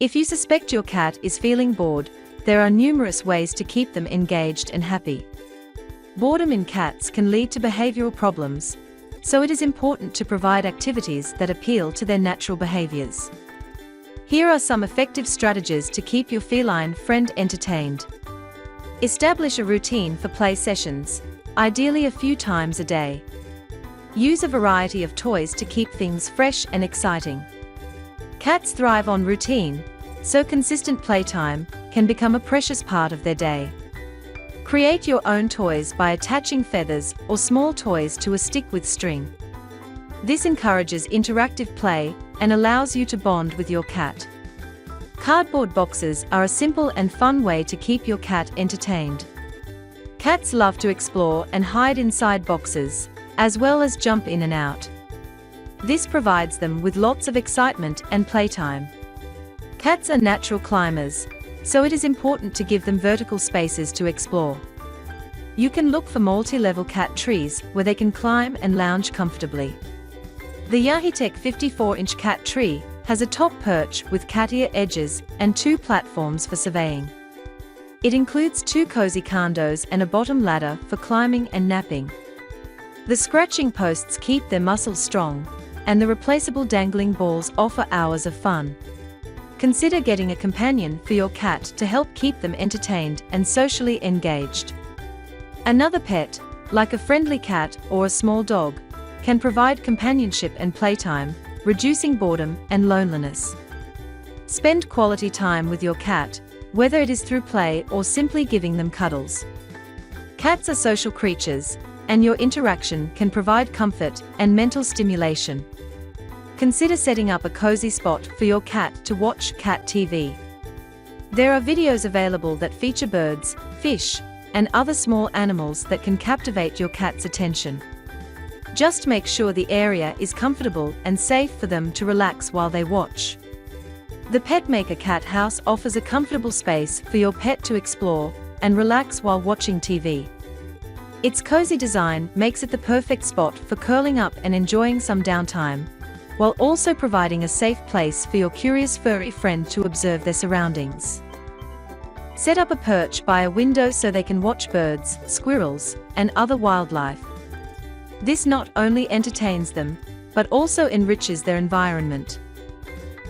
If you suspect your cat is feeling bored, there are numerous ways to keep them engaged and happy. Boredom in cats can lead to behavioral problems, so it is important to provide activities that appeal to their natural behaviors. Here are some effective strategies to keep your feline friend entertained. Establish a routine for play sessions, ideally a few times a day. Use a variety of toys to keep things fresh and exciting. Cats thrive on routine, so consistent playtime can become a precious part of their day. Create your own toys by attaching feathers or small toys to a stick with string. This encourages interactive play and allows you to bond with your cat. Cardboard boxes are a simple and fun way to keep your cat entertained. Cats love to explore and hide inside boxes, as well as jump in and out. This provides them with lots of excitement and playtime. Cats are natural climbers, so it is important to give them vertical spaces to explore. You can look for multi-level cat trees where they can climb and lounge comfortably. The Yahitek 54-inch cat tree has a top perch with cat ear edges and 2 platforms for surveying. It includes 2 cozy condos and a bottom ladder for climbing and napping. The scratching posts keep their muscles strong, and the replaceable dangling balls offer hours of fun. Consider getting a companion for your cat to help keep them entertained and socially engaged. Another pet, like a friendly cat or a small dog, can provide companionship and playtime, reducing boredom and loneliness. Spend quality time with your cat, whether it is through play or simply giving them cuddles. Cats are social creatures, and your interaction can provide comfort and mental stimulation. Consider setting up a cozy spot for your cat to watch cat TV. There are videos available that feature birds, fish, and other small animals that can captivate your cat's attention. Just make sure the area is comfortable and safe for them to relax while they watch. The PetMaker Cat House offers a comfortable space for your pet to explore and relax while watching TV. Its cozy design makes it the perfect spot for curling up and enjoying some downtime, while also providing a safe place for your curious furry friend to observe their surroundings. Set up a perch by a window so they can watch birds, squirrels, and other wildlife. This not only entertains them, but also enriches their environment.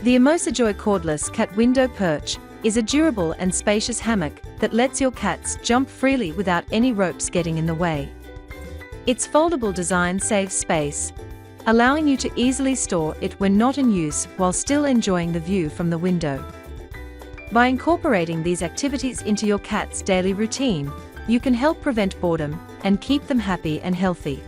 The Emosajoy Cordless Cat Window Perch is a durable and spacious hammock that lets your cats jump freely without any ropes getting in the way. Its foldable design saves space, allowing you to easily store it when not in use while still enjoying the view from the window. By incorporating these activities into your cat's daily routine, you can help prevent boredom and keep them happy and healthy.